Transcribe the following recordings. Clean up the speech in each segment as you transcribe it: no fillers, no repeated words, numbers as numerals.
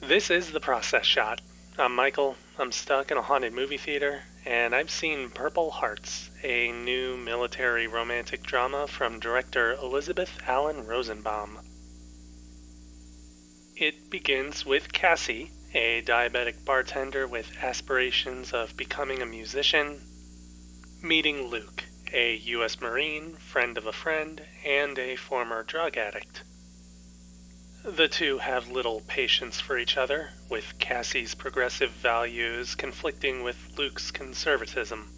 This is The Process Shot. I'm Michael. I'm stuck in a haunted movie theater, and I've seen Purple Hearts, a new military romantic drama from director Elizabeth Allen Rosenbaum. It begins with Cassie, a diabetic bartender with aspirations of becoming a musician, meeting Luke, a U.S. Marine, friend of a friend, and a former drug addict. The two have little patience for each other, with Cassie's progressive values conflicting with Luke's conservatism.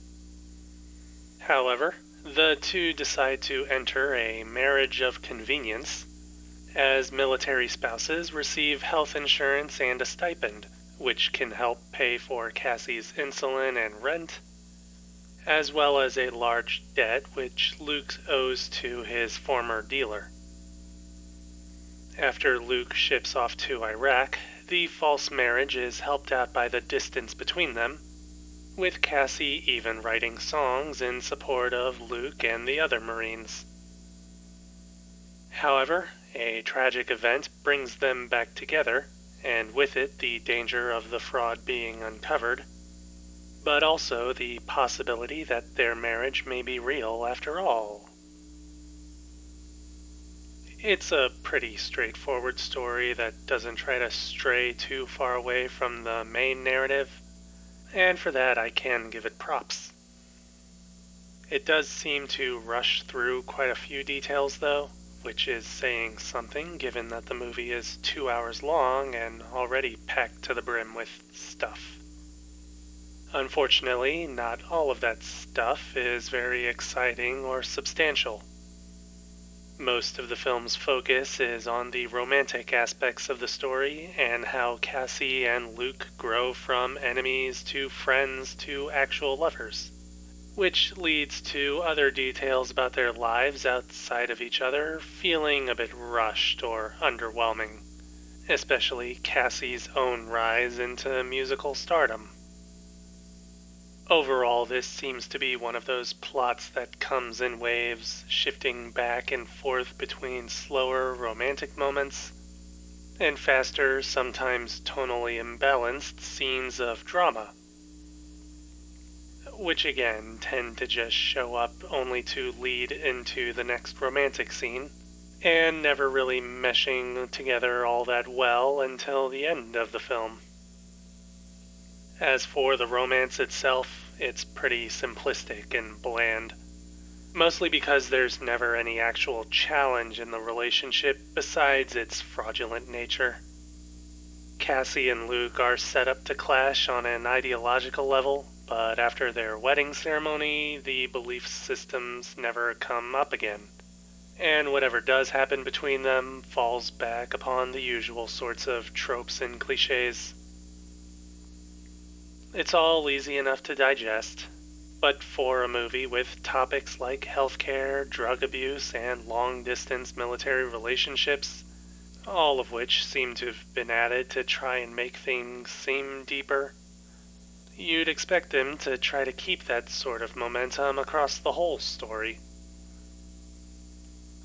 However, the two decide to enter a marriage of convenience, as military spouses receive health insurance and a stipend, which can help pay for Cassie's insulin and rent, as well as a large debt which Luke owes to his former dealer. After Luke ships off to Iraq, the false marriage is helped out by the distance between them, with Cassie even writing songs in support of Luke and the other Marines. However, a tragic event brings them back together, and with it the danger of the fraud being uncovered, but also the possibility that their marriage may be real after all. It's a pretty straightforward story that doesn't try to stray too far away from the main narrative, and for that I can give it props. It does seem to rush through quite a few details though, which is saying something given that the movie is 2 hours long and already packed to the brim with stuff. Unfortunately, not all of that stuff is very exciting or substantial. Most of the film's focus is on the romantic aspects of the story and how Cassie and Luke grow from enemies to friends to actual lovers, which leads to other details about their lives outside of each other feeling a bit rushed or underwhelming, especially Cassie's own rise into musical stardom. Overall, this seems to be one of those plots that comes in waves, shifting back and forth between slower romantic moments and faster, sometimes tonally imbalanced scenes of drama, which again tend to just show up only to lead into the next romantic scene, and never really meshing together all that well until the end of the film. As for the romance itself, it's pretty simplistic and bland, mostly because there's never any actual challenge in the relationship besides its fraudulent nature. Cassie and Luke are set up to clash on an ideological level, but after their wedding ceremony, the belief systems never come up again, and whatever does happen between them falls back upon the usual sorts of tropes and cliches. It's all easy enough to digest, but for a movie with topics like healthcare, drug abuse, and long-distance military relationships, all of which seem to have been added to try and make things seem deeper, you'd expect them to try to keep that sort of momentum across the whole story.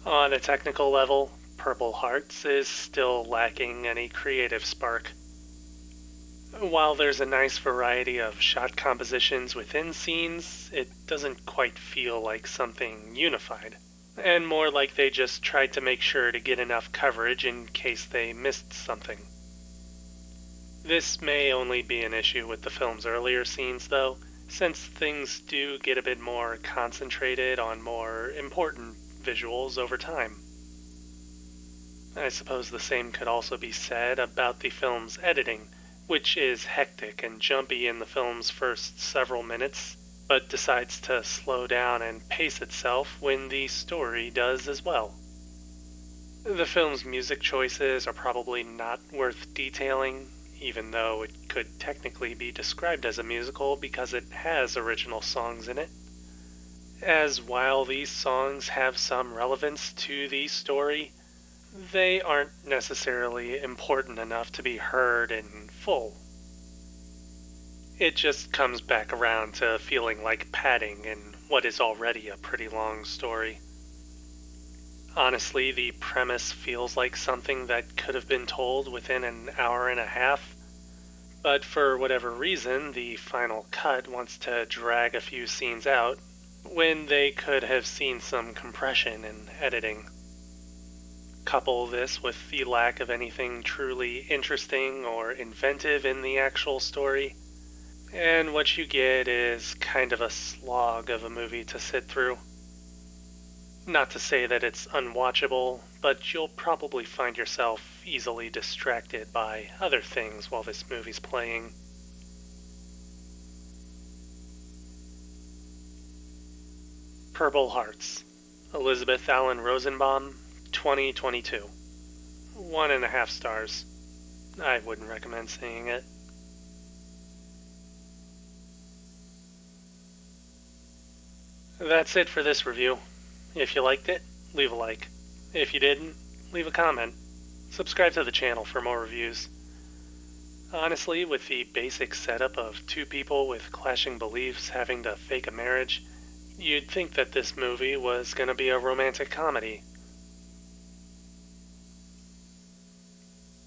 On a technical level, Purple Hearts is still lacking any creative spark. While there's a nice variety of shot compositions within scenes, it doesn't quite feel like something unified, and more like they just tried to make sure to get enough coverage in case they missed something. This may only be an issue with the film's earlier scenes though, since things do get a bit more concentrated on more important visuals over time. I suppose the same could also be said about the film's editing, which is hectic and jumpy in the film's first several minutes, but decides to slow down and pace itself when the story does as well. The film's music choices are probably not worth detailing, even though it could technically be described as a musical because it has original songs in it, as while these songs have some relevance to the story, they aren't necessarily important enough to be heard in full. It just comes back around to feeling like padding in what is already a pretty long story. Honestly, the premise feels like something that could have been told within an hour and a half, but for whatever reason, the final cut wants to drag a few scenes out when they could have seen some compression in editing. Couple this with the lack of anything truly interesting or inventive in the actual story, and what you get is kind of a slog of a movie to sit through. Not to say that it's unwatchable, but you'll probably find yourself easily distracted by other things while this movie's playing. Purple Hearts, Elizabeth Allen Rosenbaum, 2022. 1.5 stars. I wouldn't recommend seeing it. That's it for this review. If you liked it, leave a like. If you didn't, leave a comment. Subscribe to the channel for more reviews. Honestly, with the basic setup of two people with clashing beliefs having to fake a marriage, you'd think that this movie was gonna be a romantic comedy.